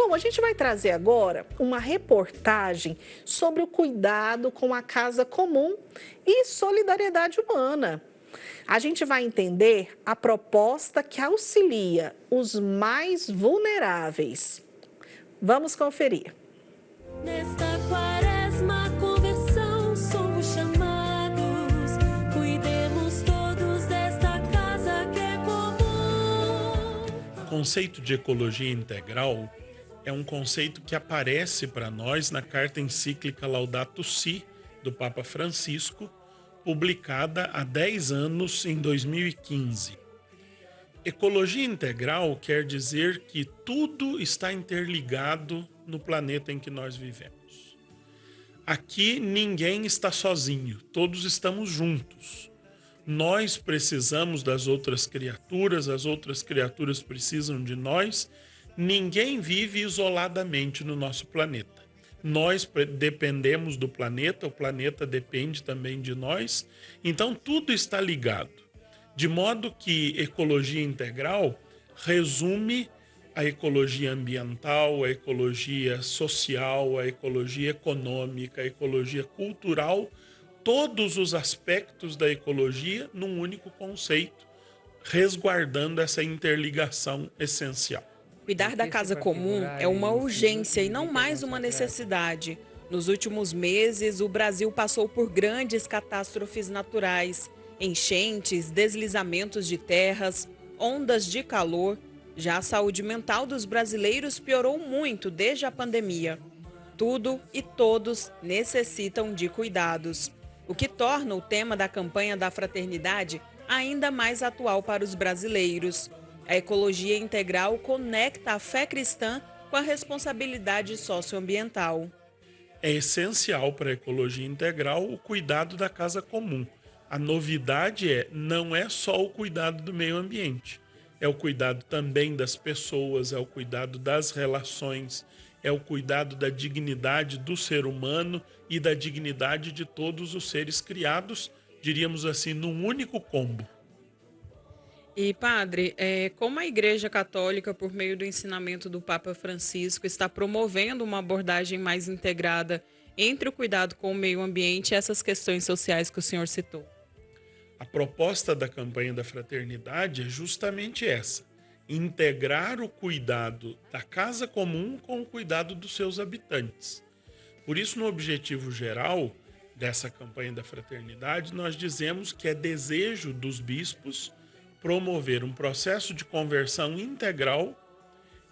Bom, a gente vai trazer agora uma reportagem sobre o cuidado com a casa comum e solidariedade humana. A gente vai entender a proposta que auxilia os mais vulneráveis. Vamos conferir. Nesta quaresma, conversão, somos chamados. Cuidemos todos desta casa que é comum. O conceito de ecologia integral é um conceito que aparece para nós na carta encíclica Laudato Si, do Papa Francisco, publicada há 10 anos, em 2015. Ecologia integral quer dizer que tudo está interligado no planeta em que nós vivemos. Aqui ninguém está sozinho, todos estamos juntos. Nós precisamos das outras criaturas, as outras criaturas precisam de nós. Ninguém vive isoladamente no nosso planeta. Nós dependemos do planeta, o planeta depende também de nós. Então tudo está ligado. De modo que ecologia integral resume a ecologia ambiental, a ecologia social, a ecologia econômica, a ecologia cultural, todos os aspectos da ecologia num único conceito, resguardando essa interligação essencial. Cuidar da casa comum é uma urgência e não mais uma necessidade. Nos últimos meses, o Brasil passou por grandes catástrofes naturais, enchentes, deslizamentos de terras, ondas de calor. Já a saúde mental dos brasileiros piorou muito desde a pandemia. Tudo e todos necessitam de cuidados, o que torna o tema da campanha da fraternidade ainda mais atual para os brasileiros. A ecologia integral conecta a fé cristã com a responsabilidade socioambiental. É essencial para a ecologia integral o cuidado da casa comum. A novidade não é só o cuidado do meio ambiente, é o cuidado também das pessoas, é o cuidado das relações, é o cuidado da dignidade do ser humano e da dignidade de todos os seres criados, diríamos assim, num único combo. E, padre, como a Igreja Católica, por meio do ensinamento do Papa Francisco, está promovendo uma abordagem mais integrada entre o cuidado com o meio ambiente e essas questões sociais que o senhor citou? A proposta da campanha da fraternidade é justamente essa: integrar o cuidado da casa comum com o cuidado dos seus habitantes. Por isso, no objetivo geral dessa campanha da fraternidade, nós dizemos que é desejo dos bispos promover um processo de conversão integral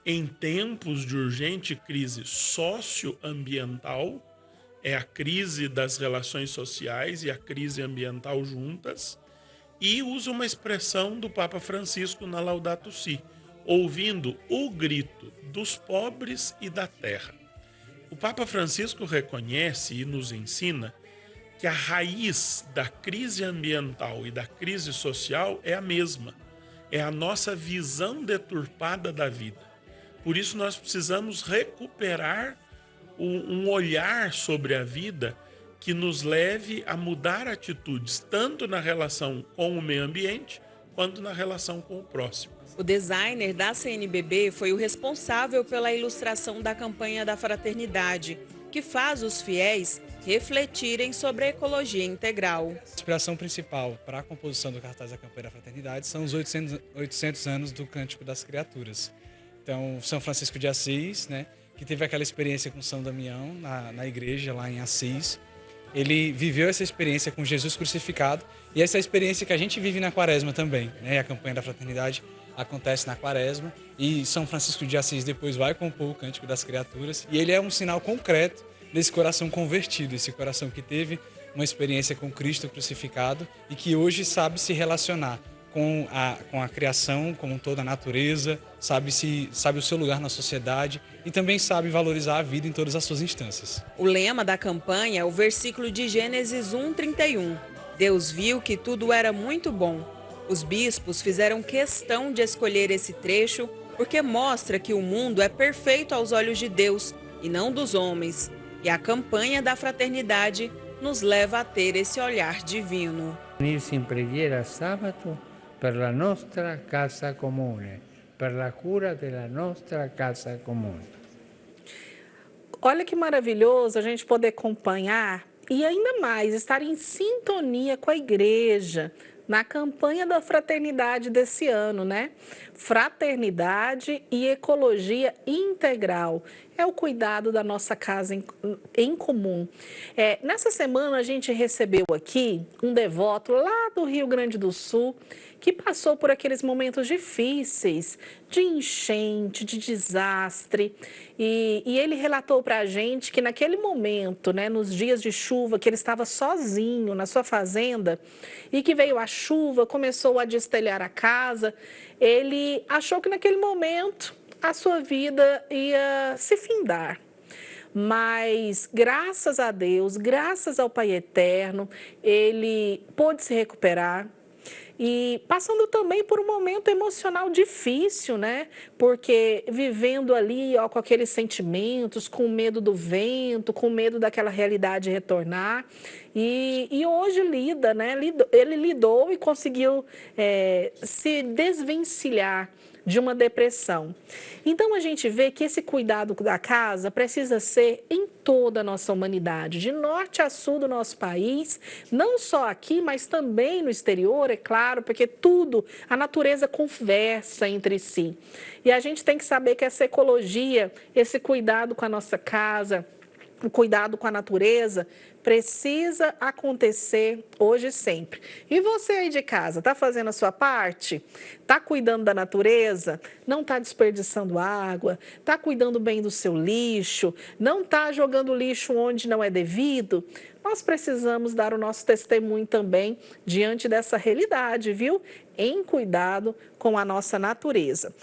em tempos de urgente crise socioambiental, é a crise das relações sociais e a crise ambiental juntas, e usa uma expressão do Papa Francisco na Laudato Si, ouvindo o grito dos pobres e da terra. O Papa Francisco reconhece e nos ensina que a raiz da crise ambiental e da crise social é a mesma, é a nossa visão deturpada da vida. Por isso nós precisamos recuperar um olhar sobre a vida que nos leve a mudar atitudes, tanto na relação com o meio ambiente, quanto na relação com o próximo. O designer da CNBB foi o responsável pela ilustração da campanha da fraternidade, que faz os fiéis refletirem sobre a ecologia integral. A inspiração principal para a composição do cartaz da campanha da fraternidade são os 800 anos do Cântico das Criaturas. Então, São Francisco de Assis, que teve aquela experiência com São Damião na igreja lá em Assis, ele viveu essa experiência com Jesus crucificado e essa experiência que a gente vive na Quaresma também. A campanha da fraternidade acontece na Quaresma e São Francisco de Assis depois vai compor o Cântico das Criaturas e ele é um sinal concreto desse coração convertido, esse coração que teve uma experiência com Cristo crucificado e que hoje sabe se relacionar com a criação, com toda a natureza, sabe o seu lugar na sociedade e também sabe valorizar a vida em todas as suas instâncias. O lema da campanha é o versículo de Gênesis 1:31. Deus viu que tudo era muito bom. Os bispos fizeram questão de escolher esse trecho porque mostra que o mundo é perfeito aos olhos de Deus e não dos homens. E a campanha da fraternidade nos leva a ter esse olhar divino. Unirsi in preghiera sabato per la nostra casa comune, per la cura della nostra casa comune. Olha que maravilhoso a gente poder acompanhar e ainda mais estar em sintonia com a igreja na campanha da fraternidade desse ano, né? Fraternidade e ecologia integral. É o cuidado da nossa casa em comum. Nessa semana a gente recebeu aqui um devoto lá do Rio Grande do Sul que passou por aqueles momentos difíceis de enchente, de desastre. E ele relatou para a gente que naquele momento, né, nos dias de chuva, que ele estava sozinho na sua fazenda e que veio a chuva, começou a destelhar a casa, ele achou que naquele momento a sua vida ia se findar. Mas, graças a Deus, graças ao Pai Eterno, ele pôde se recuperar. E passando também por um momento emocional difícil, né? Porque vivendo ali, ó, com aqueles sentimentos, com medo do vento, com medo daquela realidade retornar. E hoje lida, né? Ele lidou e conseguiu se desvencilhar de uma depressão. Então a gente vê que esse cuidado da casa precisa ser em toda a nossa humanidade, de norte a sul do nosso país, não só aqui, mas também no exterior, é claro, porque tudo, a natureza conversa entre si. E a gente tem que saber que essa ecologia, esse cuidado com a nossa casa, o cuidado com a natureza precisa acontecer hoje e sempre. E você aí de casa, está fazendo a sua parte? Está cuidando da natureza? Não está desperdiçando água? Está cuidando bem do seu lixo? Não está jogando lixo onde não é devido? Nós precisamos dar o nosso testemunho também diante dessa realidade, viu? Em cuidado com a nossa natureza.